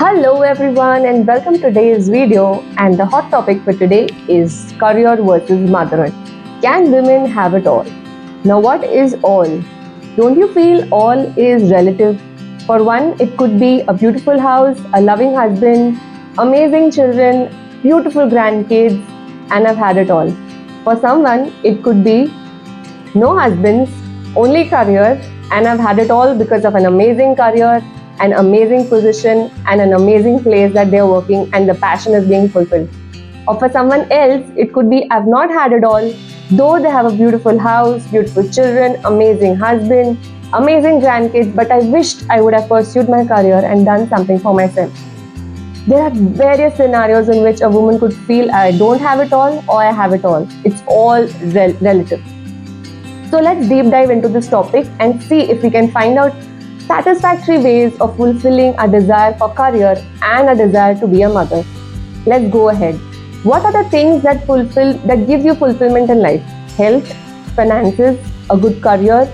Hello everyone and welcome to today's video, and the hot topic for today is career versus motherhood. Can women have it all? Now what is all? Don't you feel all is relative? For one, it could be a beautiful house, a loving husband, amazing children, beautiful grandkids, and I've had it all. For someone, it could be no husbands, only career, and I've had it all because of an amazing career, an amazing position, and an amazing place that they're working, and the passion is being fulfilled. Or for someone else, it could be I've not had it all, though they have a beautiful house, beautiful children, amazing husband, amazing grandkids, but I wished I would have pursued my career and done something for myself. There are various scenarios in which a woman could feel I don't have it all or I have it all. It's all relative. So let's deep dive into this topic and see if we can find out satisfactory ways of fulfilling a desire for career and a desire to be a mother. Let's go ahead. What are the things that give you fulfillment in life? Health, finances, a good career,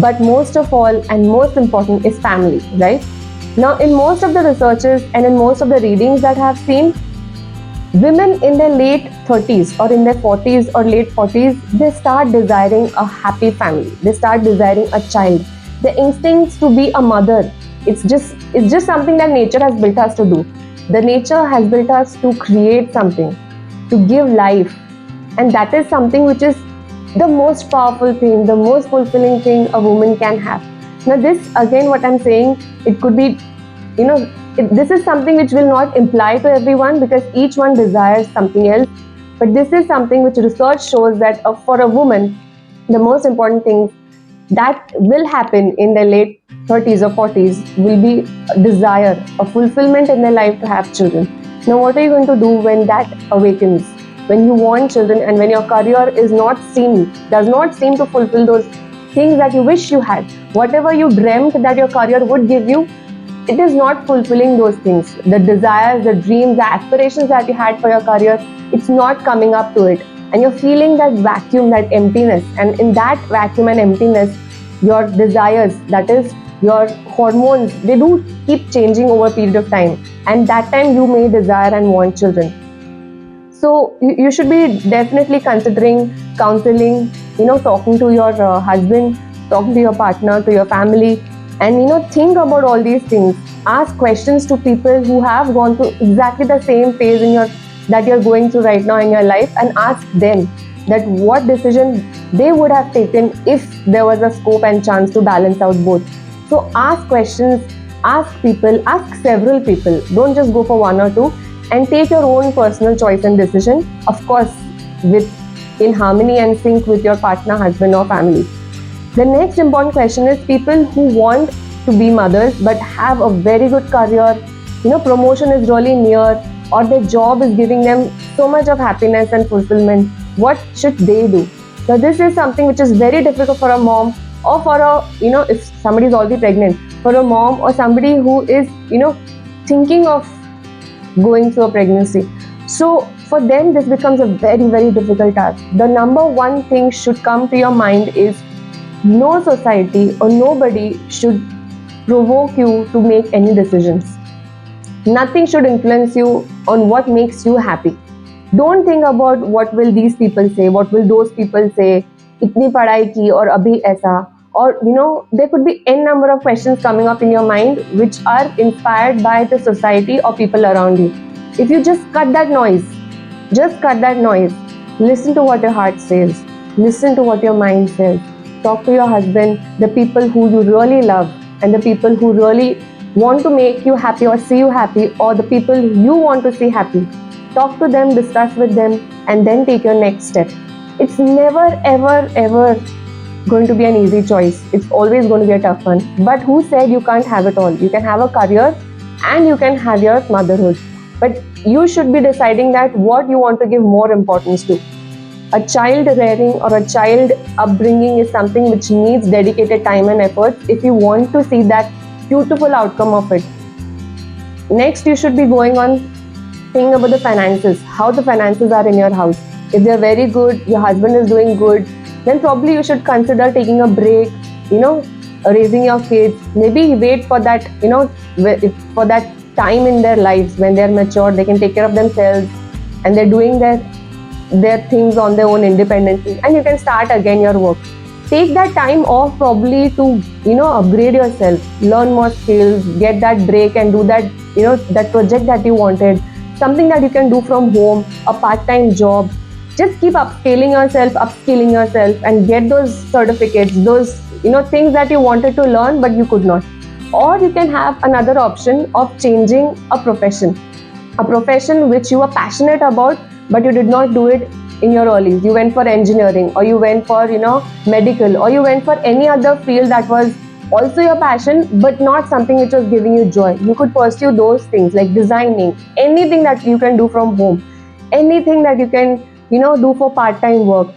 but most of all and most important is family, right? Now, in most of the researches and in most of the readings that I have seen, women in their late 30s or in their 40s or late 40s, they start desiring a happy family. They start desiring a child. The instincts to be a mother, it's just something that nature has built us to do. The nature has built us to create something, to give life. And that is something which is the most powerful thing, the most fulfilling thing a woman can have. Now this, again, what I'm saying, it could be, this is something which will not imply to everyone because each one desires something else. But this is something which research shows that for a woman, the most important things that will happen in their late 30s or 40s will be a desire, a fulfillment in their life to have children. Now what are you going to do when that awakens? When you want children and when your career does not seem to fulfill those things that you wish you had. Whatever you dreamt that your career would give you, it is not fulfilling those things. The desires, the dreams, the aspirations that you had for your career, it's not coming up to it. And you're feeling that vacuum, that emptiness. And in that vacuum and emptiness, your desires, that is your hormones, they do keep changing over a period of time. And that time you may desire and want children. So you should be definitely considering counseling, talking to your husband, talking to your partner, to your family, and think about all these things. Ask questions to people who have gone through exactly the same phase that you're going through right now in your life, and ask them that what decision they would have taken if there was a scope and chance to balance out both. So ask questions, ask people, ask several people. Don't just go for one or two, and take your own personal choice and decision, of course, in harmony and sync with your partner, husband or family. The next important question is people who want to be mothers but have a very good career, promotion is really near, or their job is giving them so much of happiness and fulfillment. What should they do? So this is something which is very difficult for a mom, or for a, if somebody is already pregnant, for a mom or somebody who is, thinking of going through a pregnancy. So for them, this becomes a very, very difficult task. The number one thing should come to your mind is no society or nobody should provoke you to make any decisions. Nothing should influence you on what makes you happy. Don't think about what will these people say, what will those people say, itni padhai ki aur abhi aisa. Or, there could be n number of questions coming up in your mind which are inspired by the society or people around you. If you just cut that noise, listen to what your heart says, listen to what your mind says. Talk to your husband, the people who you really love, and the people who really want to make you happy or see you happy, or the people you want to see happy. Talk to them, discuss with them, and then take your next step. It's never, ever, ever going to be an easy choice. It's always going to be a tough one. But who said you can't have it all? You can have a career and you can have your motherhood. But you should be deciding that what you want to give more importance to. A child rearing or a child upbringing is something which needs dedicated time and effort if you want to see that beautiful outcome of it. Next, you should be going on thinking about the finances, how the finances are in your house. If they're very good, your husband is doing good, then probably you should consider taking a break, raising your kids. Maybe wait for that, for that time in their lives when they're mature, they can take care of themselves and they're doing their things on their own independently, and you can start again your work. Take that time off probably to upgrade yourself, learn more skills, get that break and do that that project that you wanted, something that you can do from home, a part-time job. Just keep upskilling yourself and get those certificates, those things that you wanted to learn but you could not. Or you can have another option of changing a profession which you are passionate about but you did not do it in your early. You went for engineering, or you went for medical, or you went for any other field that was also your passion but not something which was giving you joy. You could pursue those things like designing, anything that you can do from home, anything that you can do for part-time work.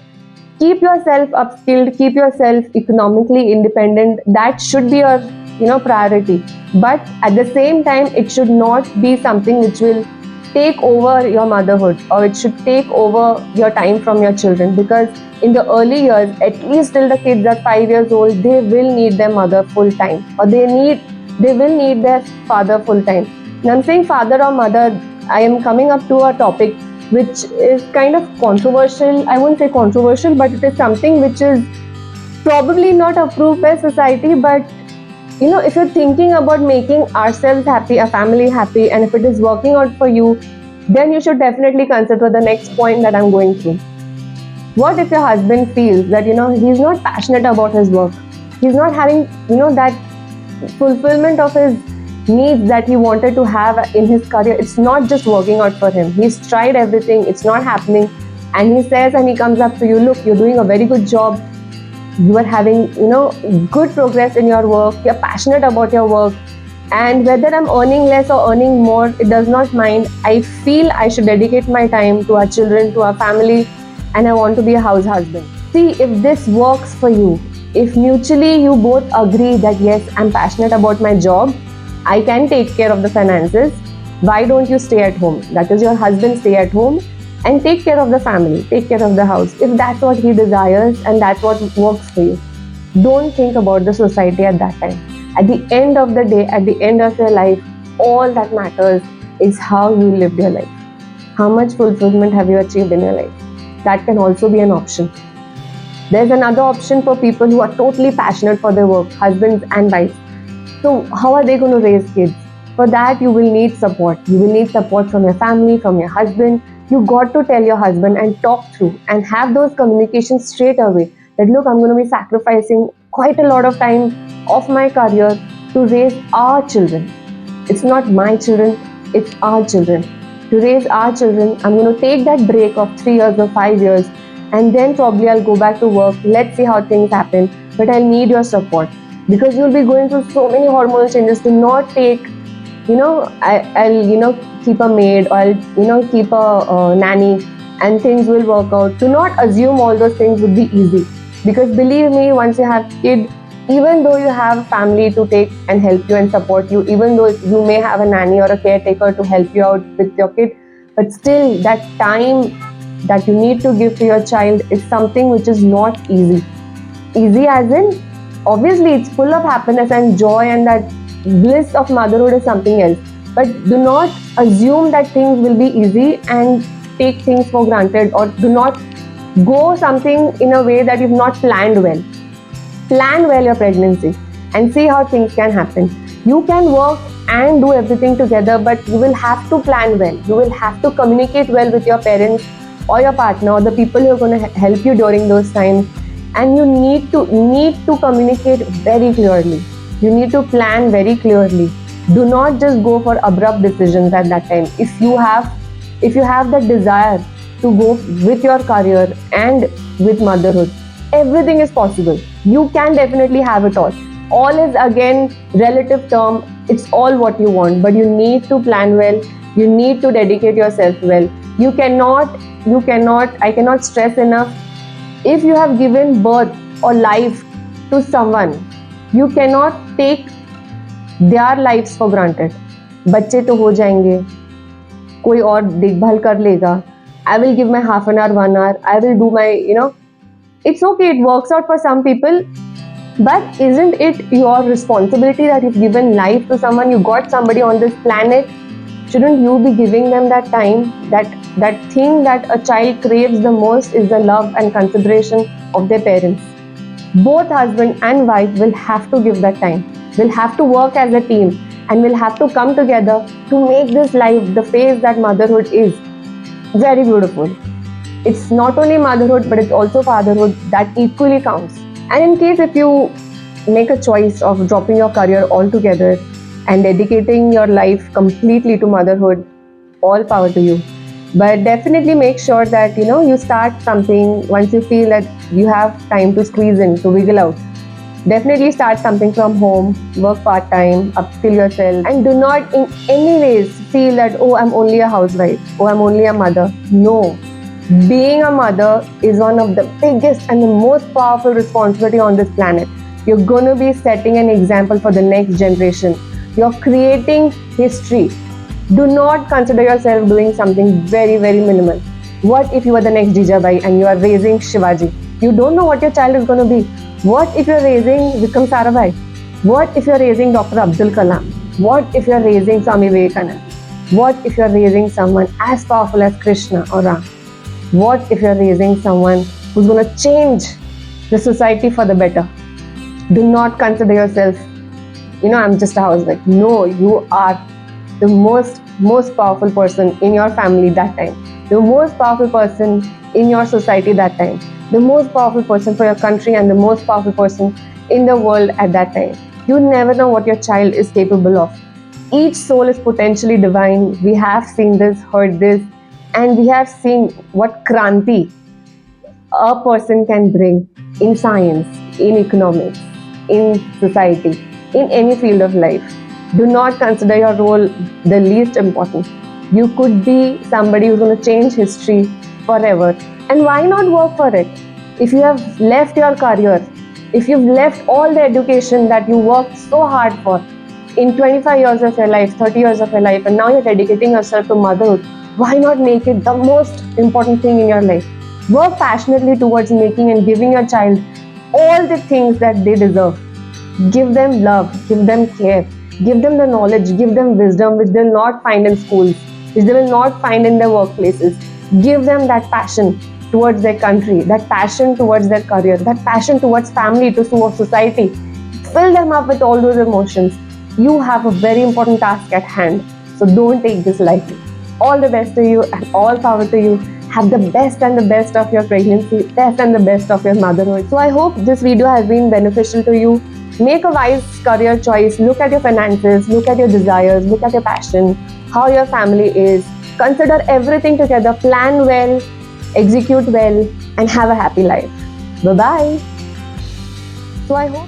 Keep yourself upskilled, keep yourself economically independent. That should be your priority, but at the same time it should not be something which will take over your motherhood, or it should take over your time from your children, because in the early years, at least till the kids are 5 years old, they will need their mother full time, or they will need their father full time. And I'm saying father or mother, I am coming up to a topic which is kind of controversial. I won't say controversial, but it is something which is probably not approved by society. But if you're thinking about making ourselves happy, a family happy, and if it is working out for you, then you should definitely consider the next point that I'm going through. What if your husband feels that he's not passionate about his work, he's not having that fulfillment of his needs that he wanted to have in his career? It's not just working out for him. He's tried everything, it's not happening, and he says, and he comes up to you, look, you're doing a very good job, you are having good progress in your work, you're passionate about your work, and whether I'm earning less or earning more, it does not mind. I feel I should dedicate my time to our children, to our family, and I want to be a house husband. See if this works for you. If mutually you both agree that yes, I'm passionate about my job, I can take care of the finances, why don't you stay at home? That is, your husband stay at home and take care of the family, take care of the house, if that's what he desires and that's what works for you. Don't think about the society at that time. At the end of the day, at the end of your life, all that matters is how you lived your life. How much fulfillment have you achieved in your life? That can also be an option. There's another option for people who are totally passionate for their work, husbands and wives. So how are they going to raise kids? For that, you will need support. You will need support from your family, from your husband. You got to tell your husband and talk through and have those communications straight away that, look, I'm going to be sacrificing quite a lot of time of my career to raise our children. It's not my children, it's our children. To raise our children, I'm going to take that break of 3 years or 5 years, and then probably I'll go back to work. Let's see how things happen, but I'll need your support, because you'll be going through so many hormonal changes. Do not take I'll keep a maid, or I'll keep a nanny and things will work out. Do not assume all those things would be easy, because believe me, once you have kid, even though you have family to take and help you and support you, even though you may have a nanny or a caretaker to help you out with your kid, but still that time that you need to give to your child is something which is not easy. Easy as in, obviously it's full of happiness and joy, and that bliss of motherhood is something else. But do not assume that things will be easy and take things for granted, or do not go something in a way that you've not planned well. Plan well your pregnancy and see how things can happen. You can work and do everything together, but you will have to plan well. You will have to communicate well with your parents or your partner or the people who are going to help you during those times. And you need to communicate very clearly. You need to plan very clearly. Do not just go for abrupt decisions at that time. If you have that desire to go with your career and with motherhood, everything is possible. You can definitely have it all. All is again relative term. It's all what you want, but you need to plan well. You need to dedicate yourself well. I cannot stress enough. If you have given birth or life to someone, you cannot take their lives for granted. बच्चे तो हो जाएंगे, कोई और देखभाल कर लेगा. I will give my half an hour, 1 hour. I will do my, it's okay. It works out for some people. But isn't it your responsibility that you've given life to someone, you got somebody on this planet? Shouldn't you be giving them that time? That thing that a child craves the most is the love and consideration of their parents. Both husband and wife will have to give that time, will have to work as a team, and will have to come together to make this life, the phase that motherhood is, very beautiful. It's not only motherhood, but it's also fatherhood that equally counts. And in case if you make a choice of dropping your career altogether and dedicating your life completely to motherhood, all power to you. But definitely make sure that you start something once you feel that you have time to squeeze in, to wiggle out. Definitely start something from home, work part time, upskill yourself, and do not in any ways feel that, oh, I'm only a housewife, oh, I'm only a mother. No. Being a mother is one of the biggest and the most powerful responsibility on this planet. You're going to be setting an example for the next generation. You're creating history. Do not consider yourself doing something very, very minimal. What if you are the next Jijabai and you are raising Shivaji? You don't know what your child is going to be. What if you're raising Vikram Sarabhai? What if you're raising Dr. Abdul Kalam? What if you're raising Swami Vivekananda? What if you're raising someone as powerful as Krishna or Ram? What if you're raising someone who's going to change the society for the better? Do not consider yourself, I'm just a housewife. No, you are the most powerful person in your family that time. The most powerful person in your society that time. The most powerful person for your country and the most powerful person in the world at that time. You never know what your child is capable of. Each soul is potentially divine. We have seen this, heard this, and we have seen what Kranti a person can bring in science, in economics, in society, in any field of life. Do not consider your role the least important. You could be somebody who's going to change history forever. And why not work for it? If you have left your career, if you've left all the education that you worked so hard for in 25 years of your life, 30 years of your life, and now you're dedicating yourself to motherhood, why not make it the most important thing in your life? Work passionately towards making and giving your child all the things that they deserve. Give them love, give them care, give them the knowledge, give them wisdom which they'll not find in schools, which they will not find in their workplaces. Give them that passion towards their country, that passion towards their career, that passion towards family, to society. Fill them up with all those emotions. You have a very important task at hand, so don't take this lightly. All the best to you and all power to you. Have the best and the best of your pregnancy, best and the best of your motherhood. So I hope this video has been beneficial to you. Make a wise career choice. Look at your finances, look at your desires, look at your passion, how your family is. Consider everything together, plan well, execute well, and have a happy life. Bye-bye. So I hope